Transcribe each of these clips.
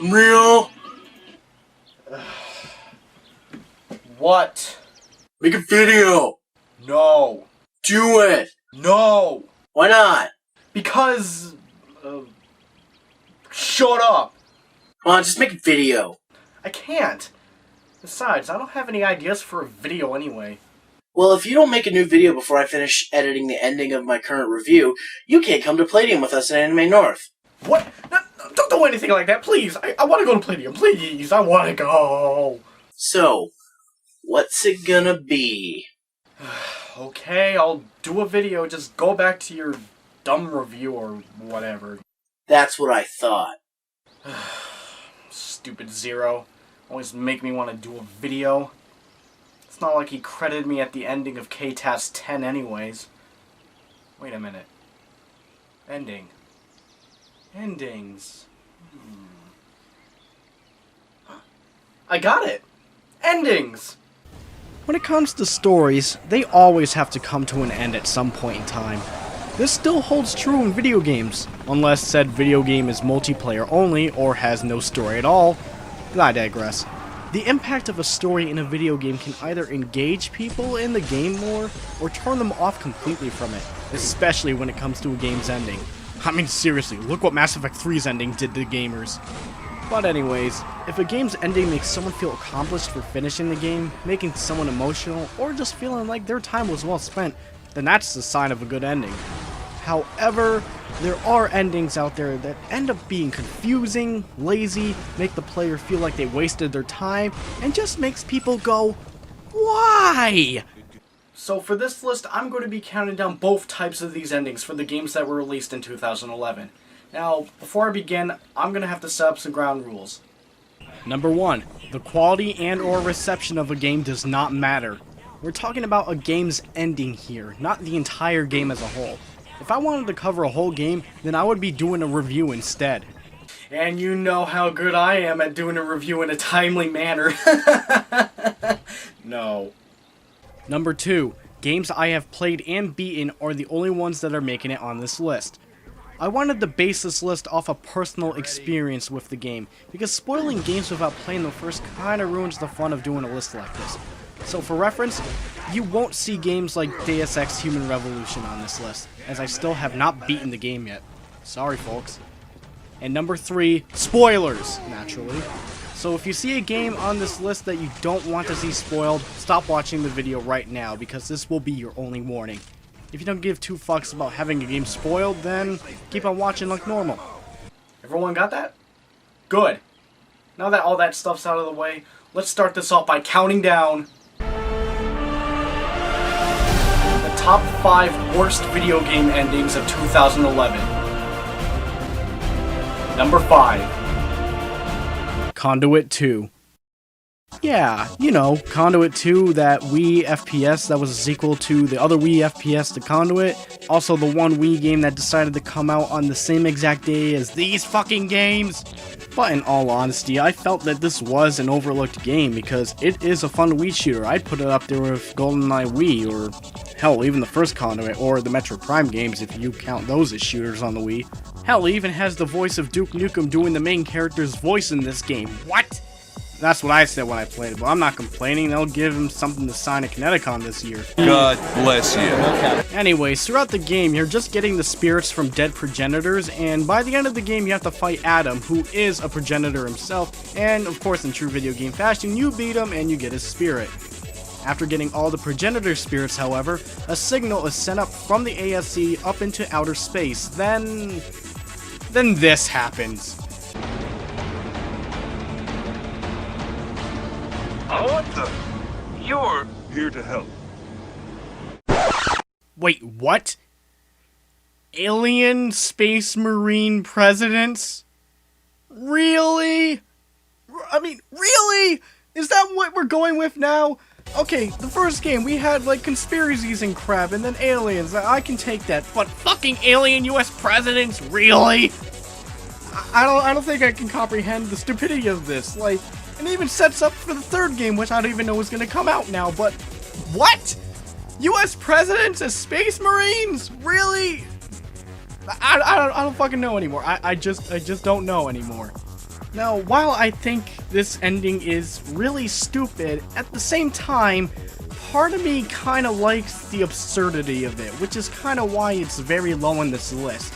Real? What? Make a video. No. Do it. No. Why not? Because... shut up. Come on, just make a video. I can't. Besides, I don't have any ideas for a video anyway. Well, if you don't make a new video before I finish editing the ending of my current review, you can't come to Palladium with us at Anime North. What? No, don't do anything like that, please. I want to go to Palladium, please. I want to go. So, what's it gonna be? Okay, I'll do a video. Just go back to your dumb review or whatever. That's what I thought. Stupid Zero. Always make me want to do a video. It's not like he credited me at the ending of KTAS 10 anyways. Wait a minute. Ending. Endings. I got it! Endings! When it comes to stories, they always have to come to an end at some point in time. This still holds true in video games, unless said video game is multiplayer only or has no story at all. But I digress. The impact of a story in a video game can either engage people in the game more, or turn them off completely from it, especially when it comes to a game's ending. I mean seriously, look what Mass Effect 3's ending did to gamers. But anyways, if a game's ending makes someone feel accomplished for finishing the game, making someone emotional, or just feeling like their time was well spent, then that's the sign of a good ending. However, there are endings out there that end up being confusing, lazy, make the player feel like they wasted their time, and just makes people go, why? So for this list, I'm going to be counting down both types of these endings for the games that were released in 2011. Now, before I begin, I'm going to have to set up some ground rules. Number 1. The quality and or reception of a game does not matter. We're talking about a game's ending here, not the entire game as a whole. If I wanted to cover a whole game, then I would be doing a review instead. And you know how good I am at doing a review in a timely manner. No. Number 2. Games I have played and beaten are the only ones that are making it on this list. I wanted to base this list off a personal experience with the game, because spoiling games without playing them first kinda ruins the fun of doing a list like this. So for reference, you won't see games like Deus Ex Human Revolution on this list, as I still have not beaten the game yet. Sorry folks. And number 3, spoilers, naturally. So if you see a game on this list that you don't want to see spoiled, stop watching the video right now, because this will be your only warning. If you don't give two fucks about having a game spoiled, then keep on watching like normal. Everyone got that? Good. Now that all that stuff's out of the way, let's start this off by counting down the top 5 worst video game endings of 2011. Number 5. Conduit 2. Yeah, you know, Conduit 2, that Wii FPS that was a sequel to the other Wii FPS to Conduit. Also the one Wii game that decided to come out on the same exact day as these fucking games. But in all honesty, I felt that this was an overlooked game because it is a fun Wii shooter. I'd put it up there with GoldenEye Wii, or hell, even the first Conduit, or the Metroid Prime games if you count those as shooters on the Wii. Hell, it even has the voice of Duke Nukem doing the main character's voice in this game. What? That's what I said when I played it, but I'm not complaining. They'll give him something to sign at Kineticon this year. God bless you. Anyways, throughout the game, you're just getting the spirits from dead progenitors, and by the end of the game, you have to fight Adam, who is a progenitor himself, and of course, in true video game fashion, you beat him and you get his spirit. After getting all the progenitor spirits, however, a signal is sent up from the ASC up into outer space. Then this happens. What the? You're here to help. Wait, what? Alien Space Marine presidents? Really? I mean, really? Is that what we're going with now? Okay, the first game we had like conspiracies and crap, and then aliens. I can take that, but fucking alien U.S. presidents, really? I don't think I can comprehend the stupidity of this. Like, it even sets up for the third game, which I don't even know is gonna come out now. But what? U.S. presidents as Space Marines? Really? I don't fucking know anymore. I just don't know anymore. Now, while I think this ending is really stupid, at the same time, part of me kind of likes the absurdity of it, which is kind of why it's very low on this list.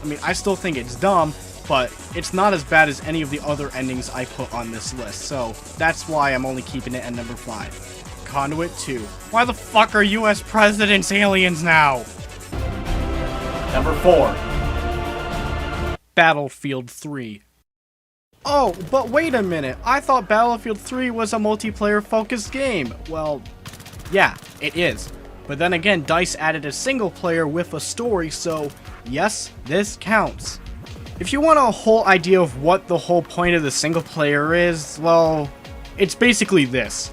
I mean, I still think it's dumb, but it's not as bad as any of the other endings I put on this list, so that's why I'm only keeping it at number 5. Conduit 2. Why the fuck are US presidents aliens now? Number 4. Battlefield 3. Oh, but wait a minute, I thought Battlefield 3 was a multiplayer-focused game. Well, yeah, it is. But then again, DICE added a single player with a story, so yes, this counts. If you want a whole idea of what the whole point of the single player is, well, it's basically this.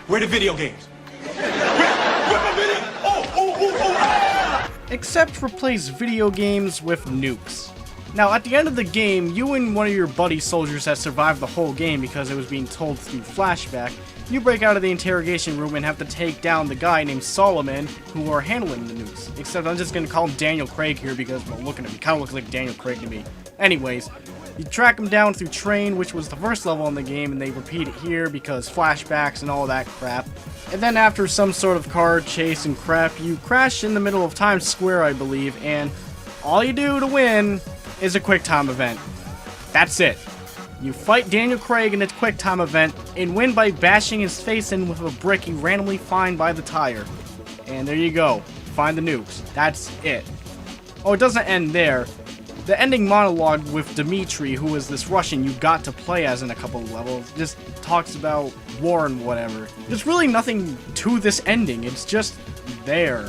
Where the video games? Except replace video games with nukes. Now, at the end of the game, you and one of your buddy soldiers that survived the whole game because it was being told through flashback, you break out of the interrogation room and have to take down the guy named Solomon who are handling the nukes. Except I'm just gonna call him Daniel Craig here because, well, look at him, he kinda looks like Daniel Craig to me. Anyways, you track him down through Train, which was the first level in the game, and they repeat it here because flashbacks and all that crap. And then after some sort of car chase and crap, you crash in the middle of Times Square, I believe, and all you do to win is a quick time event. That's it. You fight Daniel Craig in its quick time event and win by bashing his face in with a brick you randomly find by the tire. And there you go. Find the nukes. That's it. Oh, it doesn't end there. The ending monologue with Dmitri, who is this Russian you got to play as in a couple of levels, just talks about war and whatever. There's really nothing to this ending. It's just there.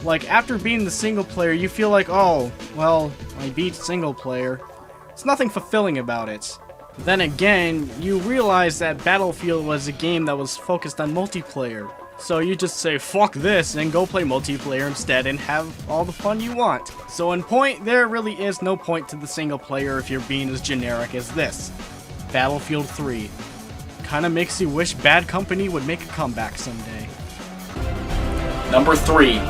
Like, after beating the single player, you feel like, oh, well, I beat single player. There's nothing fulfilling about it. Then again, you realize that Battlefield was a game that was focused on multiplayer. So you just say, fuck this, and go play multiplayer instead and have all the fun you want. So in point, there really is no point to the single player if you're being as generic as this. Battlefield 3. Kinda makes you wish Bad Company would make a comeback someday. Number 3.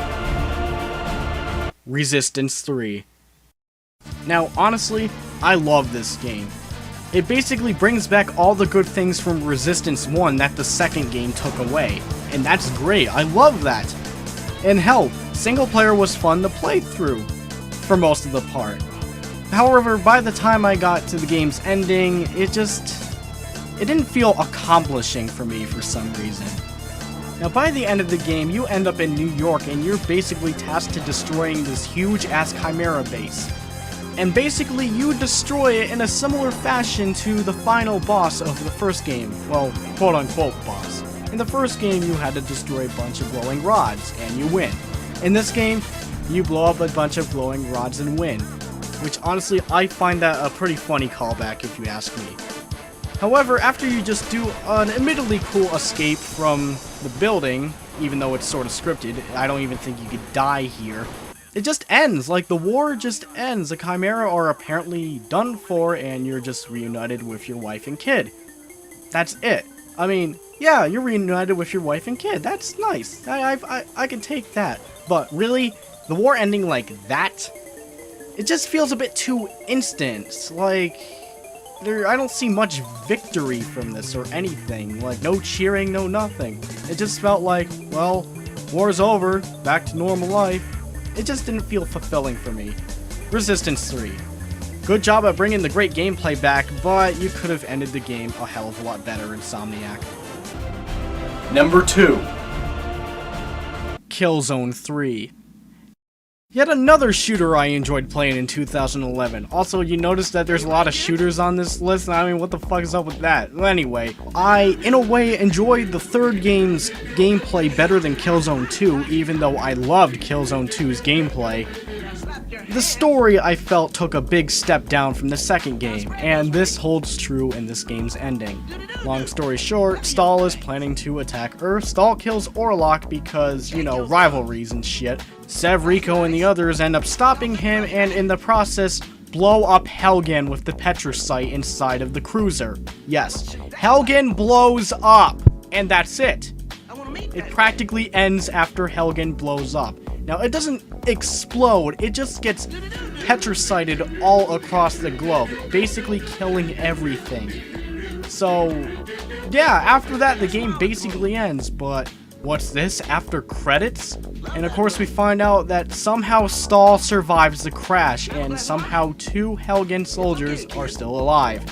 Resistance 3. Now, honestly, I love this game. It basically brings back all the good things from Resistance 1 that the second game took away. And that's great, I love that. And hell, single player was fun to play through, for most of the part. However, by the time I got to the game's ending, it didn't feel accomplishing for me for some reason. Now, by the end of the game, you end up in New York and you're basically tasked to destroying this huge-ass Chimera base. And basically, you destroy it in a similar fashion to the final boss of the first game. Well, quote-unquote boss. In the first game, you had to destroy a bunch of glowing rods, and you win. In this game, you blow up a bunch of glowing rods and win. Which, honestly, I find that a pretty funny callback, if you ask me. However, after you just do an admittedly cool escape from the building, even though it's sort of scripted, I don't even think you could die here. It just ends, like the war just ends. The Chimera are apparently done for and you're just reunited with your wife and kid. That's it. I mean, yeah, you're reunited with your wife and kid. That's nice. I can take that. But really, the war ending like that, it just feels a bit too instant. Like, I don't see much victory from this or anything. Like, no cheering, no nothing. It just felt like, well, war's over, back to normal life. It just didn't feel fulfilling for me. Resistance 3. Good job at bringing the great gameplay back, but you could have ended the game a hell of a lot better, Insomniac. Number 2. Killzone 3. Yet another shooter I enjoyed playing in 2011. Also, you notice that there's a lot of shooters on this list. I mean, what the fuck is up with that? Well, anyway, I, in a way, enjoyed the third game's gameplay better than Killzone 2, even though I loved Killzone 2's gameplay. The story, I felt, took a big step down from the second game, and this holds true in this game's ending. Long story short, Stahl is planning to attack Earth. Stahl kills Orlok because, you know, rivalries and shit. Sev, Rico, and the others end up stopping him, and in the process, blow up Helgen with the Petrosite inside of the cruiser. Yes, Helgen blows up, and that's it. It practically ends after Helgen blows up. Now, it doesn't explode, it just gets petricided all across the globe, basically killing everything. So, yeah, after that, the game basically ends, but what's this? After credits? And of course, we find out that somehow Stahl survives the crash, and somehow 2 Helgen soldiers are still alive.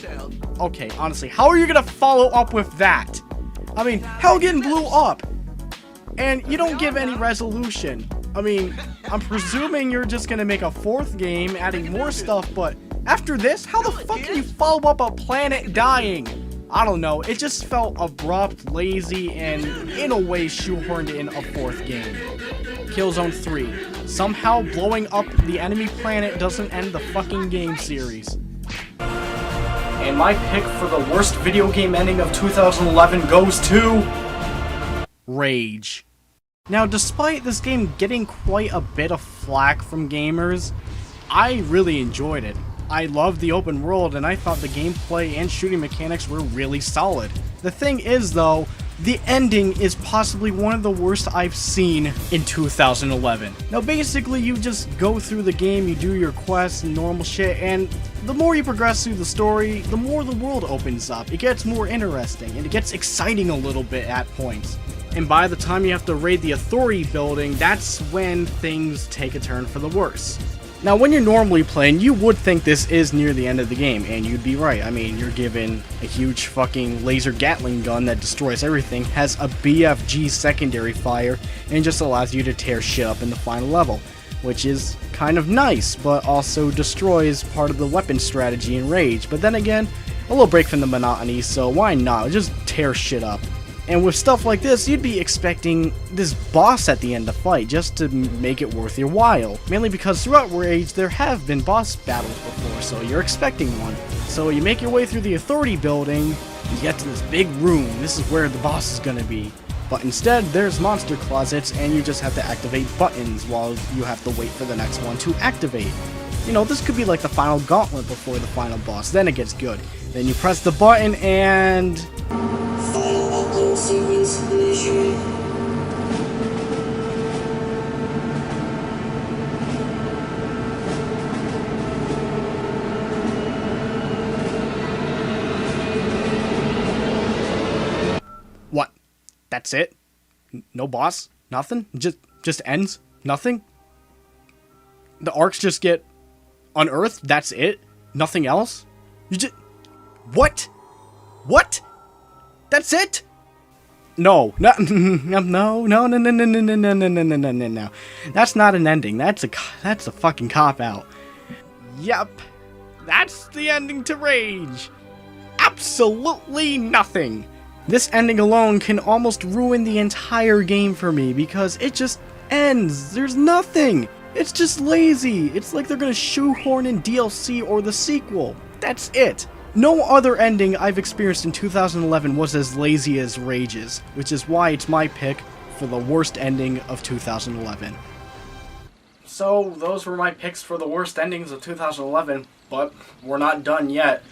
Okay, honestly, how are you gonna follow up with that? I mean, Helgen blew up, and you don't give any resolution. I mean, I'm presuming you're just gonna make a 4th game, adding more stuff, but after this, how the fuck can you follow up a planet dying? I don't know, it just felt abrupt, lazy, and in a way shoehorned in a 4th game. Killzone 3. Somehow blowing up the enemy planet doesn't end the fucking game series. And my pick for the worst video game ending of 2011 goes to Rage. Now, despite this game getting quite a bit of flack from gamers, I really enjoyed it. I loved the open world, and I thought the gameplay and shooting mechanics were really solid. The thing is, though, the ending is possibly one of the worst I've seen in 2011. Now, basically, you just go through the game, you do your quests and normal shit, and the more you progress through the story, the more the world opens up. It gets more interesting, and it gets exciting a little bit at points. And by the time you have to raid the Authority building, that's when things take a turn for the worse. Now, when you're normally playing, you would think this is near the end of the game, and you'd be right. I mean, you're given a huge fucking laser Gatling gun that destroys everything, has a BFG secondary fire, and just allows you to tear shit up in the final level, which is kind of nice, but also destroys part of the weapon strategy in Rage. But then again, a little break from the monotony, so why not? Just tear shit up. And with stuff like this, you'd be expecting this boss at the end to fight, just to make it worth your while. Mainly because throughout Rage, there have been boss battles before, so you're expecting one. So you make your way through the Authority building, you get to this big room, this is where the boss is gonna be. But instead, there's monster closets, and you just have to activate buttons while you have to wait for the next one to activate. You know, this could be like the final gauntlet before the final boss, then it gets good. Then you press the button and... Sequence initiated. What? That's it? No boss? Nothing? Just ends? Nothing? The arcs just get unearthed? That's it? Nothing else? You just... What? What? That's it? No, no, no. That's not an ending. That's a fucking cop-out. Yep, that's the ending to Rage. Absolutely nothing. This ending alone can almost ruin the entire game for me because it just ends. There's nothing. It's just lazy. It's like they're gonna shoehorn in DLC or the sequel. That's it. No other ending I've experienced in 2011 was as lazy as Rage's, which is why it's my pick for the worst ending of 2011. So, those were my picks for the worst endings of 2011, but we're not done yet.